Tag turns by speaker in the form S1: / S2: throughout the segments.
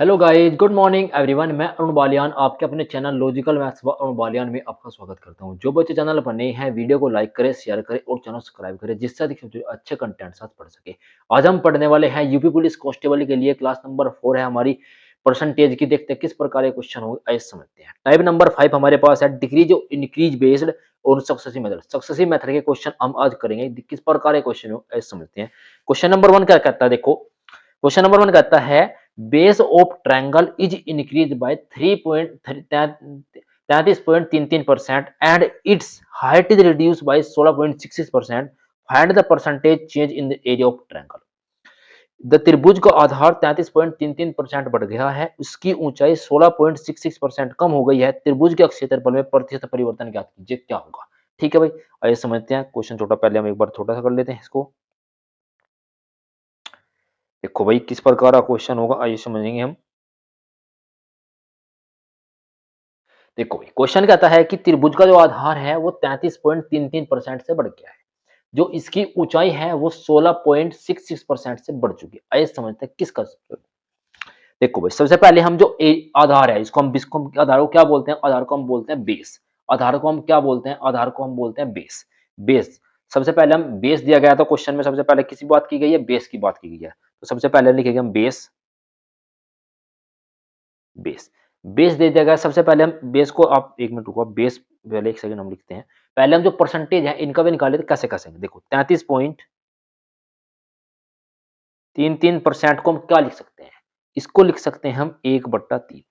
S1: Hello guys, good morning everyone. मैं अरुण बालियान आपके अपने चैनल लॉजिकल मैथ्स व अरुण बालियान में आपका स्वागत करता हूं। जो बच्चे चैनल पर नए हैं वीडियो को लाइक करें, शेयर करें और चैनल सब्सक्राइब करें, जिससे अधिक से अच्छे कंटेंट साथ पढ़ सके। आज हम पढ़ने वाले हैं यूपी पुलिस कांस्टेबल के लिए क्लास नंबर 4 है हमारी परसेंटेज की। देखते हैं किस प्रकार के क्वेश्चन होंगे, आइए समझते हैं। टाइप नंबर 5 हमारे पास है डिक्रीज और इंक्रीज बेस्ड और सक्सेसिव मेथड। सक्सेसिव मेथड के क्वेश्चन हम आज करेंगे। किस प्रकार के क्वेश्चन हो, आइए समझते हैं। क्वेश्चन नंबर 1 क्या कहता है, देखो क्वेश्चन नंबर 1 कहता है base of triangle is increase by 33.33% and it's height is reduce by 16.66%। Find the percentage change in the area of triangle. The त्रिभुज का आधार 33.33% बढ़ गया है, उसकी ऊंचाई 16.66% कम हो गई है। त्रिभुज के क्षेत्रफल में प्रतिशत परिवर्तन ज्ञात कीजिए, क्या होगा। ठीक है भाई, आइए समझते हैं क्वेश्चन। छोटा पहले हम एक बार छोटा सा कर लेते हैं इसको। देखो भाई किस प्रकार का क्वेश्चन होगा, आइए समझेंगे हम। देखो क्वेश्चन कहता है कि त्रिभुज का जो आधार है वो 33.33% से बढ़ गया है। जो इसकी ऊंचाई है वो 16.66% से बढ़ चुकी है। आइए समझते हैं किसका। देखो भाई सबसे पहले हम जो आधार है इसको हम आधार को क्या बोलते हैं, आधार को हम बोलते हैं बेस। आधार को हम क्या बोलते हैं, आधार को हम बोलते हैं बेस। बेस सबसे पहले हम बेस दिया गया तो क्वेश्चन में सबसे पहले किसी बात की गई है, बेस की बात की गई है। तो सबसे पहले लिखेंगे हम बेस। बेस बेस दे दिया गया। सबसे पहले हम बेस को, आप एक मिनट रुको, बेस पहले एक सेकंड हम लिखते हैं। पहले हम जो परसेंटेज है इनका भी निकाले तो कैसे कैसे। देखो 33.33% को हम क्या लिख सकते हैं, इसको लिख सकते हैं हम 1/3।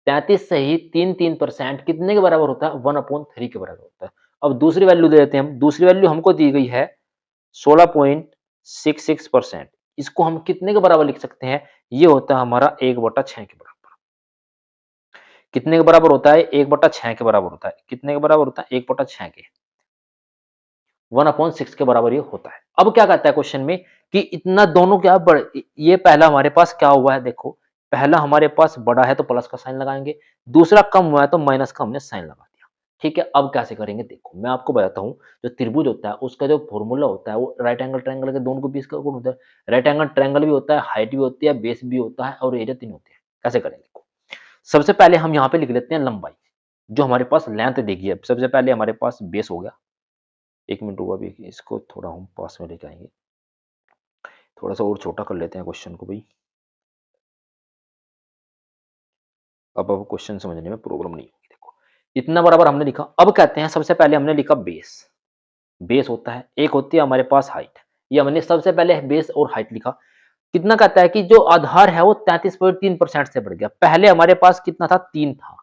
S1: 33 से ही 33% कितने के बराबर होता है, 1/3 के बराबर होता है। अब दूसरी वैल्यू दे देते हैं हम। दूसरी वैल्यू हमको दी गई है 16.66%। इसको हम कितने के बराबर लिख सकते हैं, ये होता है हमारा 1/6 के बराबर। कितने के बराबर होता है, 1/6 के बराबर होता है। कितने के बराबर होता है, 1/6 के, 1/6 के बराबर ये होता है। अब क्या कहता है क्वेश्चन में कि इतना दोनों क्या बढ़, ये पहला हमारे पास क्या हुआ है, देखो पहला हमारे पास बड़ा है तो प्लस का साइन लगाएंगे, दूसरा कम हुआ है तो माइनस का हमने साइन लगा दिया। ठीक है, अब कैसे करेंगे, देखो मैं आपको बताता हूँ। जो त्रिभुज होता है उसका जो फॉर्मूला होता है वो राइट एंगल ट्रायंगल के दोनों के बीच का कोण होता है। राइट एंगल ट्रायंगल भी होता है, हाइट भी होती है, बेस भी होता है और एरिया 3 होते हैं। कैसे करेंगे, देखो सबसे पहले हम यहाँ पे लिख लेते हैं लंबाई, जो हमारे पास लेंथ देगी है। सबसे पहले हमारे पास बेस हो गया। एक मिनट हुआ, अभी इसको थोड़ा हम पास में लेके आएंगे, थोड़ा सा और छोटा कर लेते हैं क्वेश्चन को भाई। अब क्वेश्चन समझने में प्रॉब्लम नहीं होगी। देखो इतना बराबर हमने लिखा। अब कहते हैं सबसे पहले हमने लिखा बेस। बेस होता है, एक होती है हमारे पास हाइट। ये हमने सबसे पहले बेस और हाइट लिखा। कितना कहता है कि जो आधार है वो 33.3% से बढ़ गया। पहले हमारे पास कितना था, 3 था।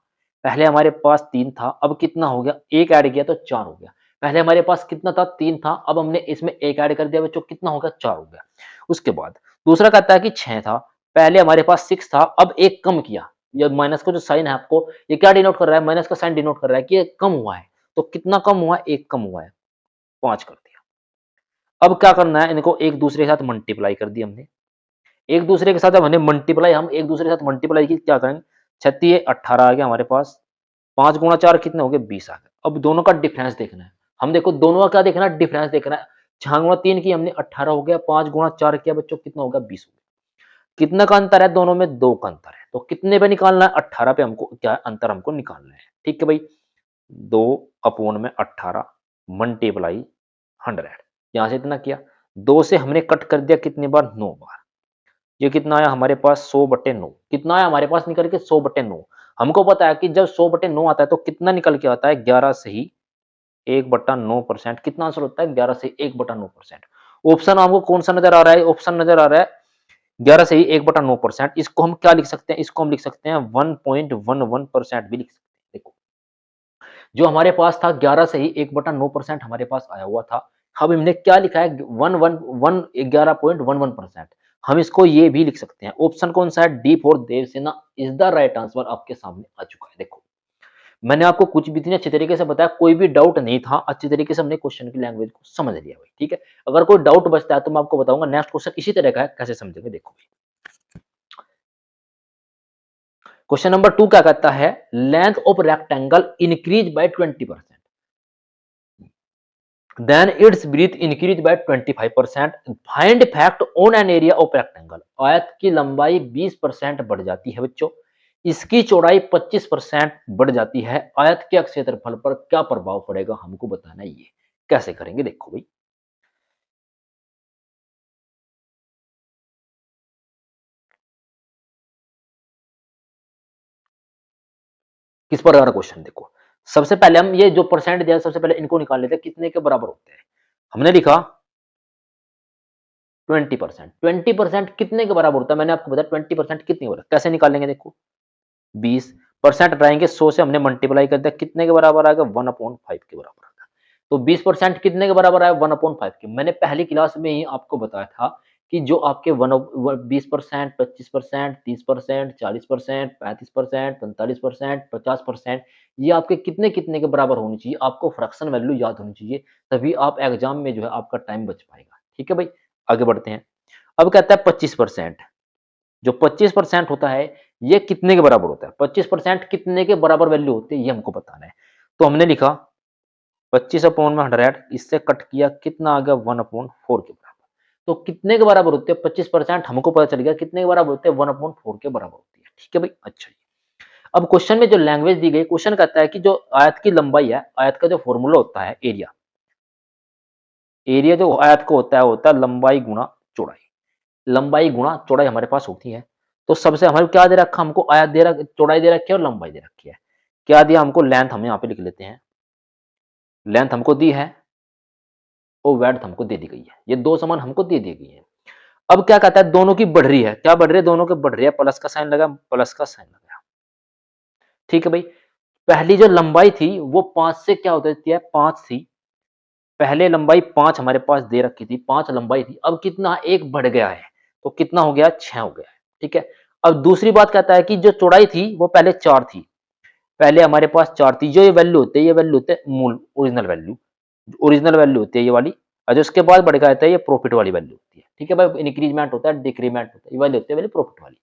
S1: पहले हमारे पास 3 था, अब कितना हो गया, 1 ऐड किया तो 4 हो गया। पहले हमारे पास कितना था, 3 था, अब हमने इसमें 1 ऐड कर दिया बच्चों, कितना हो गया, 4 हो गया। उसके बाद दूसरा कहता है कि 6 था, पहले हमारे पास 6 था, अब 1 कम किया। ये माइनस का जो साइन है आपको, ये क्या डिनोट कर रहा है, माइनस का साइन डिनोट कर रहा है कि ये कम हुआ है। तो कितना कम हुआ है, 1 कम हुआ है, 5 कर दिया। अब क्या करना है, इनको एक दूसरे के साथ मल्टीप्लाई कर दिया हमने। एक दूसरे के साथ जब हमने मल्टीप्लाई, हम एक दूसरे के साथ मल्टीप्लाई की, क्या करेंगे, 36 18 आ गया हमारे पास, 5 गुणा 4 कितने हो गए, 20 आ गए। अब दोनों का डिफरेंस देखना है। हम देखो दोनों का क्या देखना है, डिफरेंस देखना है। 6 गुणा 3 की हमने 18 हो गया, 5 गुणा 4 किया बच्चों कितना होगा, 20 हो गया। कितना का अंतर है दोनों में, 2 का अंतर है। तो कितने पे निकालना है, 18 पे हमको क्या है, अंतर हमको निकालना है। ठीक है भाई, 2/18 मल्टीप्लाई 100। यहां से इतना किया, 2 से हमने कट कर दिया कितनी बार, 9 बार। ये कितना आया हमारे पास, 100/9। कितना आया हमारे पास निकल के, 100/9। हमको पता है कि जब 100/9 आता है तो कितना निकल के आता है, 11 से ही 1/9%। कितना आंसर होता है, 11 से 1/9%। ऑप्शन आपको कौन सा नजर आ रहा है, ऑप्शन नजर आ रहा है 11 से ही 1/9%। इसको हम क्या लिख सकते हैं, इसको हम लिख सकते हैं 1.11% भी लिख सकते हैं। देखो जो हमारे पास था 11 से ही 1/9% हमारे पास आया हुआ था। अब हमने क्या लिखा है, 11.11%। हम इसको ये भी लिख सकते हैं। ऑप्शन कौन सा है, D for Devasena is the right answer आपके सामने आ चुका है। देखो मैंने आपको कुछ भी इतनी अच्छी तरीके से बताया, कोई भी डाउट नहीं था, अच्छी तरीके से हमने क्वेश्चन की लैंग्वेज को समझ लिया भाई। ठीक है, अगर कोई डाउट बचता है तो मैं आपको बताऊंगा। नेक्स्ट क्वेश्चन इसी तरह का है, कैसे समझेंगे, देखो क्वेश्चन नंबर 2 क्या कहता है, length of rectangle increase by 20%। Then its breadth increase by 25%। Find fact on an area of rectangle. आयत की लंबाई 20% बढ़ जाती है बच्चों, इसकी चौड़ाई 25% बढ़ जाती है, आयत के क्षेत्रफल पर क्या प्रभाव पड़ेगा हमको बताना है। ये कैसे करेंगे देखो भाई। किस प्रकार का क्वेश्चन देखो, सबसे पहले हम ये जो परसेंट दिया सबसे पहले इनको निकाल लेते हैं कितने के बराबर होते हैं। हमने लिखा 20%। 20% कितने के बराबर होता है मैंने आपको बताया 20% कितने के बराबर, कैसे निकालेंगे देखो। 20% हटाएंगे 100 से हमने मल्टीप्लाई कर दिया, कितने के बराबर आएगा 1/5 के बराबर आएगा। तो 20% कितने के बराबर आया 1/5 के। मैंने पहली क्लास में ही आपको बताया था कि जो आपके 20%, 25%, 30%, 40%, 35%, 45%, 50%, ये आपके कितने कितने के बराबर होनी चाहिए, आपको फ्रैक्शन वैल्यू याद होनी चाहिए, तभी आप एग्जाम में जो है आपका टाइम बच पाएगा। ठीक है भाई, आगे बढ़ते हैं। अब कहता है 25%, जो 25% होता है ये कितने के बराबर होता है, 25% कितने के बराबर वैल्यू होती है ये हमको बताना है। तो हमने लिखा 25/100, इससे कट किया कितना आ गया 1/4 के बराबर। तो कितने के बराबर होते हैं 25%, हमको पता चल गया कितने के बराबर होते हैं 1/4 के बराबर होती है। ठीक है भाई, अच्छा जी। अब क्वेश्चन में जो लैंग्वेज दी गई, क्वेश्चन कहता है कि जो आयत की लंबाई है, आयत का जो फॉर्मूला होता है एरिया, एरिया जो आयत को होता है लंबाई गुणा चौड़ाई। लंबाई गुणा चौड़ाई हमारे पास होती है। तो सबसे हमें क्या दे रखा, हमको आयत दे रखा, चौड़ाई दे रखी है और लंबाई दे रखी है। क्या दिया हमको, लेंथ हम यहाँ पे लिख लेते हैं, लेंथ हमको दी है और विड्थ हमको दे दी गई है, ये दो समान हमको दे दी गई है। अब क्या कहता है दोनों की बढ़ रही है, क्या बढ़ रही है, दोनों की बढ़ रही है, प्लस का साइन लगा, प्लस का साइन लगा। ठीक है भाई, पहली जो लंबाई थी वो 5 से क्या होती है 5 थी, पहले लंबाई 5 हमारे पास दे रखी थी, 5 लंबाई थी, अब कितना एक बढ़ गया है, तो कितना हो गया 6 हो गया है। ठीक है, अब दूसरी बात कहता है कि जो चौड़ाई थी वो पहले 4 थी, पहले हमारे पास 4 थी, जो ये वैल्यू होते हैं ये वैल्यू होते हैं मूल ओरिजिनल वैल्यू, ओरिजिनल वैल्यू होती है ये वाली, और जो उसके बाद बढ़ के आता है ये प्रॉफिट वाली वैल्यू होती है। ठीक है भाई, इंक्रीजमेंट होता है डिक्रीमेंट होता है, ये वैल्यू होती है प्रॉफिट वाली।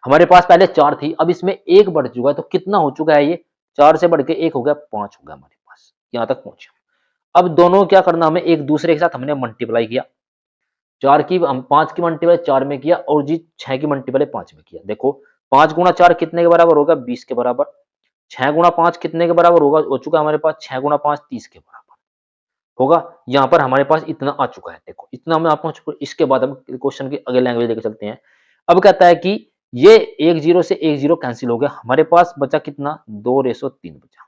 S1: हमारे पास पहले 4 थी, अब इसमें 1 बढ़ चुका है, तो कितना हो चुका है ये 4 से बढ़ के 1 हो गया 5 हो गया हमारे पास, यहाँ तक पहुंचे। अब दोनों क्या करना, हमें एक दूसरे के साथ हमने मल्टीप्लाई किया, 4 की हम 5 की मल्टीप्लाई 4 में किया और जी 6 की मल्टीप्लाई 5 में किया। देखो 5 गुणा 4 कितने के बराबर होगा 20 के बराबर, 6 गुणा 5 कितने के बराबर होगा, हो चुका हमारे पास 6 गुणा 5 30 के बराबर होगा। यहाँ पर हमारे पास इतना आ चुका है, देखो इतना में आप पहुंच चुके। इसके बाद हम क्वेश्चन की अगले लैंग्वेज लेके चलते हैं। अब कहता है कि ये 1 0 से 1 0 कैंसिल हो गया, हमारे पास बचा कितना 2:3 बचा,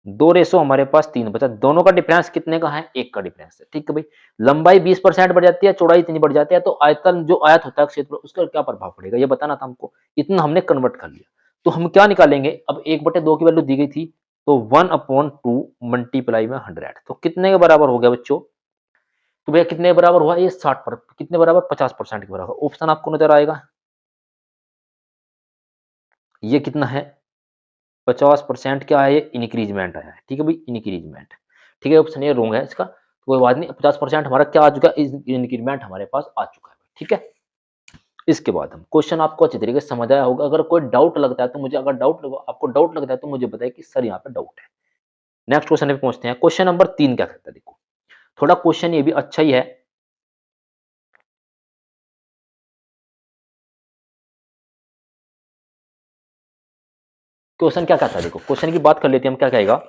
S1: 2 रेशो हमारे पास 3 बचा, दोनों का डिफरेंस कितने का है 1 का डिफरेंस है। ठीक है भाई, लंबाई 20% बढ़ जाती है, चौड़ाई इतनी बढ़ जाती है, तो आयतन जो आयत होता है क्षेत्र उसका क्या प्रभाव पड़ेगा ये बताना था हमको, इतना हमने कन्वर्ट कर लिया। तो हम क्या निकालेंगे, अब 1/2 की वैल्यू दी गई थी, तो 1/2 मल्टीप्लाई में 100, तो कितने के बराबर हो गया बच्चों, तो भैया कितने के बराबर हुआ ये 60 पर कितने बराबर 50% के बराबर। ऑप्शन आपको नजर आएगा, ये कितना है 50% क्या है, ये इंक्रीजमेंट आया है। ठीक है भाई, इंक्रीजमेंट। ठीक है, ऑप्शन ये रॉन्ग है इसका, तो कोई बात नहीं, 50% हमारा क्या आ चुका है, इंक्रीजमेंट हमारे पास आ चुका है। ठीक है, इसके बाद हम क्वेश्चन आपको अच्छी तरीके से समझ आया होगा। अगर कोई डाउट लगता है तो मुझे, अगर आपको डाउट लगता है तो मुझे बताइए कि सर यहाँ पे डाउट है। नेक्स्ट क्वेश्चन पे पहुंचते हैं। क्वेश्चन नंबर 3 क्या कहता है देखो, थोड़ा क्वेश्चन ये भी अच्छा ही है। क्वेश्चन क्या कहता है देखो, क्वेश्चन की बात कर लेते हैं हम, क्या कहेगा,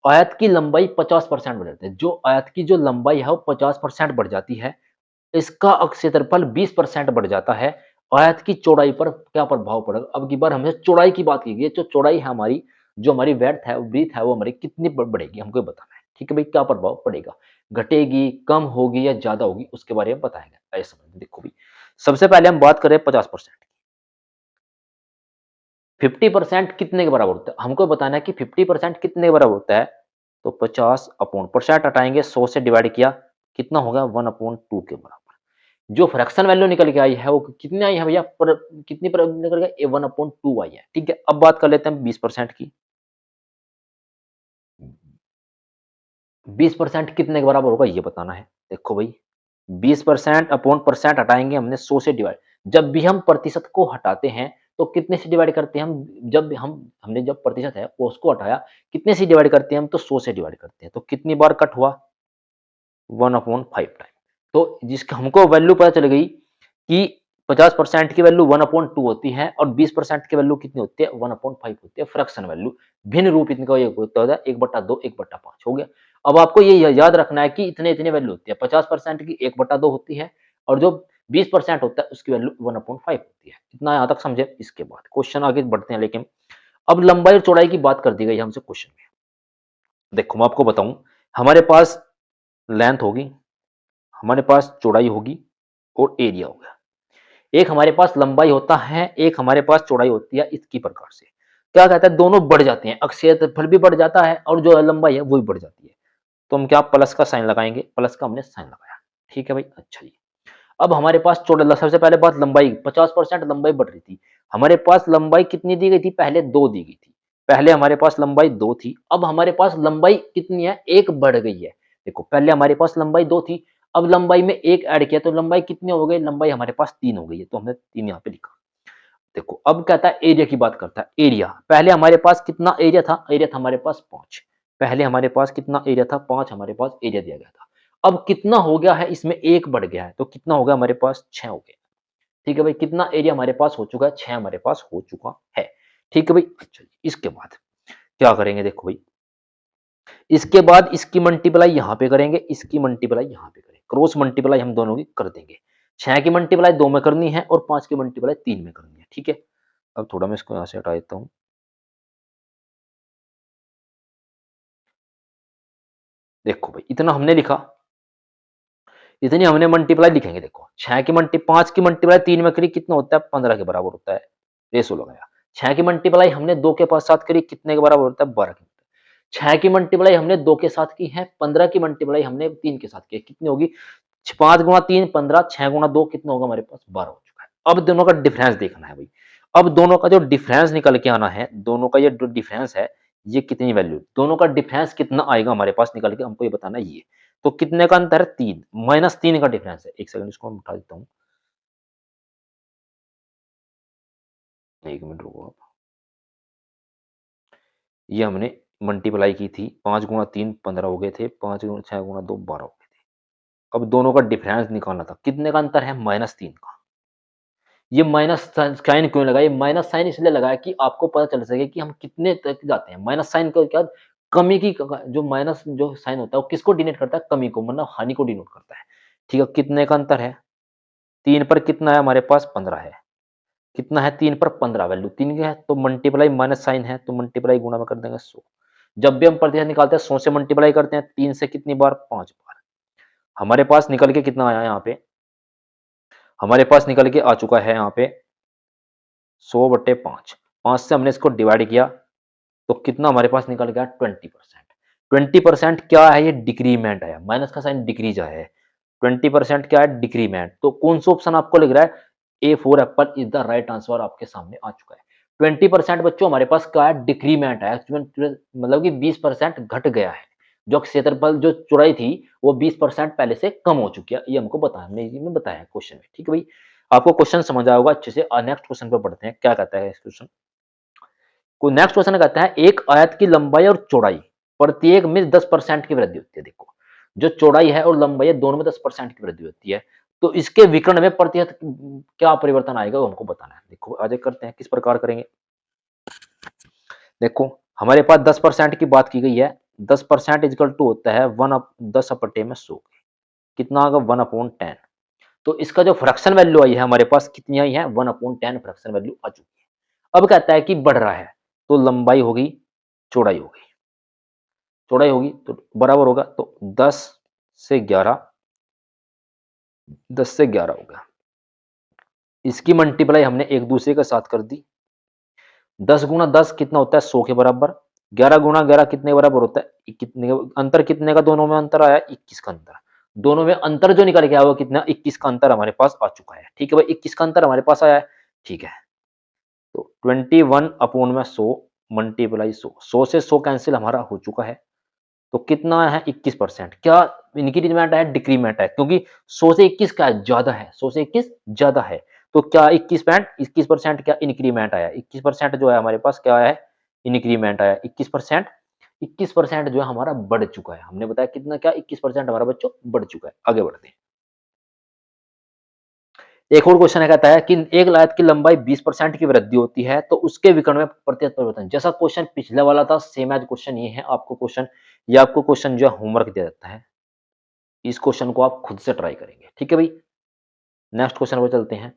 S1: आयत की लंबाई 50% बढ़ जाती है, जो आयत की जो लंबाई है वो 50% बढ़ जाती है, इसका क्षेत्रफल 20% बढ़ जाता है, आयत की चौड़ाई पर क्या प्रभाव पड़ेगा। अब की बार हमने चौड़ाई की बात की गई है, जो चौड़ाई है हमारी, जो हमारी वेड्थ है ब्रीथ है वो हमारी कितनी बढ़ेगी हमको ये बताना है। ठीक है भाई, क्या प्रभाव पड़ेगा, घटेगी कम होगी या ज्यादा होगी उसके बारे में बताएंगे। ऐसा समझ देखो भाई, सबसे पहले हम बात करें 50%, 50% कितने के बराबर होता है, हमको बताना है कि 50% कितने के बराबर होता है। तो 50/% हटाएंगे, 100 से डिवाइड किया, कितना होगा 1/2 के बराबर। जो फ्रैक्शन वैल्यू निकल के आई है वो कितनी आई है भैया, कितनी पर निकल के 1/2 आई है। ठीक है, अब बात कर लेते हैं 20% की। 20% कितने के बराबर होगा ये बताना है। देखो भाई, 20% अपॉन परसेंट हटाएंगे हमने 100 से डिवाइड, जब भी हम प्रतिशत को हटाते हैं तो कितने से डिवाइड करते हैं हम? जब हमने जब प्रतिशत है वो उसको हटाया, कितने से डिवाइड करते हैं हम? तो 100 से डिवाइड करते हैं। तो कितनी बार कट हुआ? 1/5 टाइम। तो जिसका हमको वैल्यू पता चल गई कि 50% की वैल्यू 1/2 होती है और 20% की वैल्यू कितनी होती है? 1/5 होती है फ्रैक्शन वैल्यू। भिन्न रूप इनका ये होता है 1/2, 1/5 हो गया। अब आपको ये याद रखना है कि इतने-इतने वैल्यू होती है। 50% की 1/2 होती है और जो 20% होता है उसकी वैल्यू 1/5 होती है। इतना यहाँ तक समझे? इसके बाद क्वेश्चन आगे बढ़ते हैं लेकिन अब लंबाई और चौड़ाई की बात कर दी गई हमसे क्वेश्चन में। देखो मैं आपको बताऊँ, हमारे पास लेंथ होगी, हमारे पास चौड़ाई होगी और एरिया होगा। एक हमारे पास लंबाई होता है, एक हमारे पास चौड़ाई होती है इसकी प्रकार से। क्या कहता है दोनों बढ़ जाते हैं, क्षेत्रफल भी बढ़ जाता है और जो लंबाई है वो भी बढ़ जाती है। तो हम क्या प्लस का साइन लगाएँगे, प्लस का हमने साइन लगाया। ठीक है भाई? अच्छा जी। अब हमारे पास चौड़ा सबसे पहले बात लंबाई 50% लंबाई बढ़ रही थी। हमारे पास लंबाई कितनी दी गई थी? पहले 2 दी गई थी। पहले हमारे पास लंबाई 2 थी, अब हमारे पास लंबाई कितनी है? 1 बढ़ गई है। देखो पहले हमारे पास लंबाई 2 थी, अब लंबाई में 1 ऐड किया तो लंबाई कितनी हो गई? लंबाई हमारे पास 3 हो गई है, तो हमने 3 यहाँ पे लिखा। देखो अब कहता है एरिया की बात करता है, एरिया। पहले हमारे पास कितना एरिया था? एरिया था हमारे पास 5। पहले हमारे पास कितना एरिया था? 5 हमारे पास एरिया दिया गया था। अब कितना हो गया है? इसमें 1 बढ़ गया है, तो कितना हो गया हमारे पास? 6 हो गया। ठीक है भाई, कितना एरिया हमारे पास हो चुका है? 6 हमारे पास हो चुका है। ठीक है भाई, अच्छा जी, इसके बाद क्या करेंगे देखो भाई, इसके बाद इसकी मल्टीप्लाई यहाँ पे करेंगे, इसकी मल्टीप्लाई यहाँ पे करेंगे। क्रॉस मल्टीप्लाई हम दोनों की कर देंगे। 6 की मल्टीप्लाई 2 में करनी है और 5 की मल्टीप्लाई 3 में करनी है, ठीक है? अब थोड़ा मैं इसको यहाँ से हटा देता हूँ। देखो भाई, इतना हमने लिखा, इतनी हमने मल्टीप्लाई लिखेंगे देखो। 6 की मल्टी 5 की मल्टीप्लाई 3 में करी कितना होता है? 15 के बराबर होता है। रेशो लगाया। 6 की मल्टीप्लाई हमने 2 के साथ करी कितने के बराबर होता है? 12 के। 6 की मल्टीप्लाई हमने 2 के साथ की है, 15 की मल्टीप्लाई हमने 3 के साथ की है। कितनी होगी? 5 गुणा 3 15, 6 गुणा 2 कितना होगा हमारे पास? 12 हो चुका है। अब दोनों का डिफरेंस देखना है भाई। अब दोनों का जो डिफरेंस निकल के आना है, दोनों का ये जो डिफरेंस है, ये कितनी वैल्यू, दोनों का डिफरेंस कितना आएगा हमारे पास निकल के, हमको ये बताना है ये। तो कितने का अंतर है? 3 -3 का डिफरेंस है। 1 सेकंड इसको मैं उठा देता हूँ। 1 मिनट रुको आप। ये हमने मल्टीप्लाई की थी, 5 गुणा 3 15 हो गए थे, 5 गुणा 6 गुणा 2 12 हो गए थे। अब दोनों का डिफरेंस निकालना था, कितने का अंतर है? -3 का। ये माइनस साइन क्यों लगाया? ये माइनस साइन इसलिए लगाया कि आपको पता चल सके कि हम कितने तक जाते हैं। माइनस साइन का क्या, कमी की जो माइनस जो साइन होता है वो किसको डिनोट करता है? कमी को, मतलब हानि को डिनोट करता है। ठीक है, कितने का अंतर है? 3 पर कितना है हमारे पास? 15 है। कितना है? 3 पर 15, वैल्यू 3 की है तो मल्टीप्लाई माइनस साइन है तो मल्टीप्लाई गुणा में कर देंगे 100। जब भी हम प्रतिशत निकालते हैं 100 से मल्टीप्लाई करते हैं, 3 से कितनी बार? 5 बार। हमारे पास निकल के कितना आया यहाँ पे? हमारे पास निकल के आ चुका है यहाँ पे 100/5। 5 से हमने इसको डिवाइड किया तो कितना हमारे पास निकल गया? 20%। 20% क्या है? ये डिक्रीमेंट है, माइनस का साइन डिक्रीज आया है। 20% क्या है? डिक्रीमेंट। तो कौन सा ऑप्शन आपको लग रहा है? A for Apple is the right answer आपके सामने आ चुका है। 20% बच्चों हमारे पास क्या है? डिक्रीमेंट है, मतलब कि 20% घट गया है। जो क्षेत्रफल जो चौड़ाई थी वो 20% पहले से कम हो चुकी है, ये हमको बताया, हमने इसी में बताया है क्वेश्चन में। ठीक है भाई, आपको क्वेश्चन समझ आया होगा अच्छे से। नेक्स्ट क्वेश्चन पे बढ़ते हैं, क्या कहता है इस क्वेश्चन को। नेक्स्ट क्वेश्चन कहता है एक आयत की लंबाई और चौड़ाई प्रत्येक में 10% की वृद्धि होती है। देखो जो चौड़ाई है और लंबाई है दोनों में 10% की वृद्धि होती है, तो इसके विकर्ण में प्रतिशत क्या परिवर्तन आएगा वो हमको बताना है। देखो आगे करते हैं, किस प्रकार करेंगे। देखो हमारे पास 10% की बात की गई है। 10% इजकल टू होता है 10 अपटे में 100। कितना आएगा? 1/10। तो इसका जो फ्रैक्शन वैल्यू आई है हमारे पास कितनी आई है? 1/10 फ्रैक्शन वैल्यू आ चुकी है। अब कहता है कि बढ़ रहा है, तो लंबाई होगी, चौड़ाई होगी। चौड़ाई होगी तो बराबर होगा, तो 10 से 11, 10 से 11 हो गया। इसकी मल्टीप्लाई हमने एक दूसरे के साथ कर दी। 10 गुणा 10 कितना होता है? 100 के बराबर। 11 गुणा 11 कितने के बराबर होता है? कितने अंतर, कितने का दोनों में अंतर आया? 21 का अंतर। दोनों में अंतर जो निकल के आया वो कितना? 21 का अंतर हमारे पास आ चुका है। ठीक है भाई, 21 का अंतर हमारे पास आया है। ठीक है, तो 21/100 मल्टीप्लाई 100, 100 से 100 कैंसिल हमारा हो चुका है। तो कितना है? 21%। क्या इंक्रीमेंट है? डिक्रीमेंट है, क्योंकि 100 से 21 क्या है? ज़्यादा है, 100 से 21 ज़्यादा है। तो क्या 21% क्या इंक्रीमेंट आया, 21% जो है हमारे पास क्या है, इंक्रीमेंट आया 21%। 21% जो है हमारा बढ़ चुका है, हमने बताया कितना, क्या 21% हमारा बच्चों बढ़ चुका है। आगे बढ़ते हैं। एक और क्वेश्चन है, कहता है कि एक लायत की लंबाई 20% की वृद्धि होती है तो उसके विकर्ण में प्रतिशत परिवर्तन। जैसा क्वेश्चन पिछले वाला था सेम एज क्वेश्चन ये है, आपको क्वेश्चन, ये आपको क्वेश्चन जो है होमवर्क दिया जाता है, इस क्वेश्चन को आप खुद से ट्राई करेंगे, ठीक है भाई। नेक्स्ट क्वेश्चन पर चलते हैं।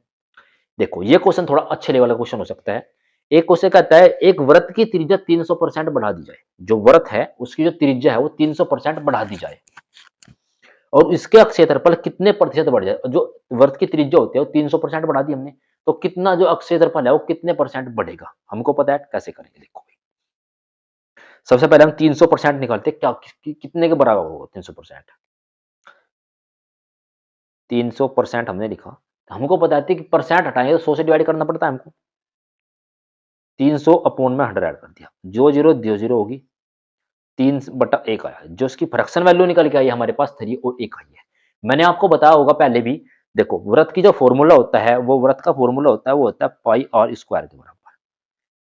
S1: देखो ये क्वेश्चन थोड़ा अच्छे लेवल का क्वेश्चन हो सकता है। एक क्वेश्चन कहता है एक वृत्त की त्रिज्या 300% बढ़ा दी जाए, जो वृत्त है उसकी जो त्रिज्या है वो 300% बढ़ा दी जाए और इसके क्षेत्रफल कितने प्रतिशत बढ़ जाए। जो वृत्त की त्रिज्या होती है वो 300% बढ़ा दी हमने, तो कितना जो क्षेत्रफल है वो कितने परसेंट बढ़ेगा, हमको पता है, कैसे करेंगे देखो। सबसे पहले हम 300% निकालते हैं, क्या कितने के बराबर होगा 300%। 300% हमने लिखा, हमको पता है कि परसेंट हटाएंगे तो 100 से डिवाइड करना पड़ता है हमको। 300 अपॉन में 100 ऐड कर दिया, जो जीरो दो जीरो होगी, 3/1 आया, जो इसकी फ्रैक्शन वैल्यू निकल के आई हमारे पास 3 और 1 आई है। मैंने आपको बताया होगा पहले भी, देखो वृत्त की जो फॉर्मूला होता है, वो वृत्त का फॉर्मूला होता है, वो होता है पाई आर स्क्वायर के बराबर।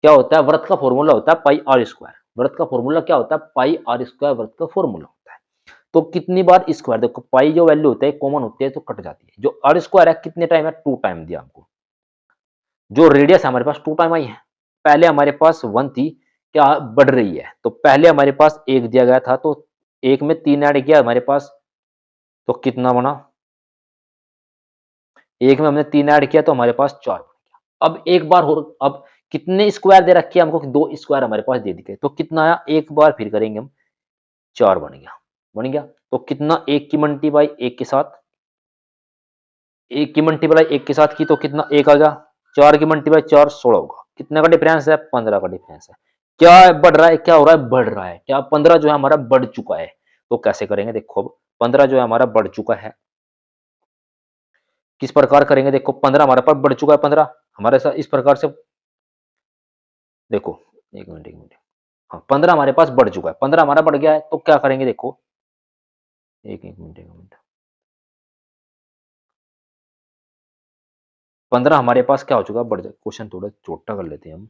S1: क्या होता है, वृत्त का फॉर्मूला होता है पाई आर स्क्वायर। वृत्त का फॉर्मूला क्या होता है, पाई आर स्क्वायर वृत्त का फॉर्मूला होता है। तो कितनी बार स्क्वायर, देखो पाई जो वैल्यू होता है कॉमन होती है तो कट जाती है, जो आर स्क्वायर है कितने टाइम है, 2 टाइम दिया हमको। जो रेडियस है हमारे पास 2 टाइम आई है, पहले हमारे पास 1 थी, क्या बढ़ रही है, तो पहले हमारे पास 1 दिया गया था, तो 1 में 3 ऐड किया हमारे पास, तो कितना बना, 1 में हमने 3 ऐड किया तो हमारे पास 4 बन गया। अब एक बार और, अब कितने स्क्वायर दे रखे हैं हमको, 2 स्क्वायर हमारे पास दे दिए, तो कितना आया, एक बार फिर करेंगे हम, 4 बन गया, बन गया। तो कितना, 1 की मल्टीप्लाई 1 के साथ, 1 की मल्टीप्लाई 1 के साथ की तो कितना 1 आ गया, 4 की मल्टीप्लाई 4 16 होगा, कितने का डिफरेंस है, 15 का डिफरेंस है। क्या बढ़ रहा है, क्या हो रहा है, बढ़ रहा है, क्या 15 जो है हमारा बढ़ चुका है। तो कैसे करेंगे देखो, अब 15 जो है हमारा बढ़ चुका है, किस प्रकार करेंगे देखो, 15 हमारे पास बढ़ चुका है, 15 हमारे साथ इस प्रकार से, देखो 1 मिनट, हाँ 15 हमारे पास बढ़ चुका है, 15 हमारा बढ़ गया है, तो क्या करेंगे देखो, एक मिनट, 15 हमारे पास क्या हो चुका है, बढ़ जाए, क्वेश्चन थोड़ा छोटा कर लेते हैं हम।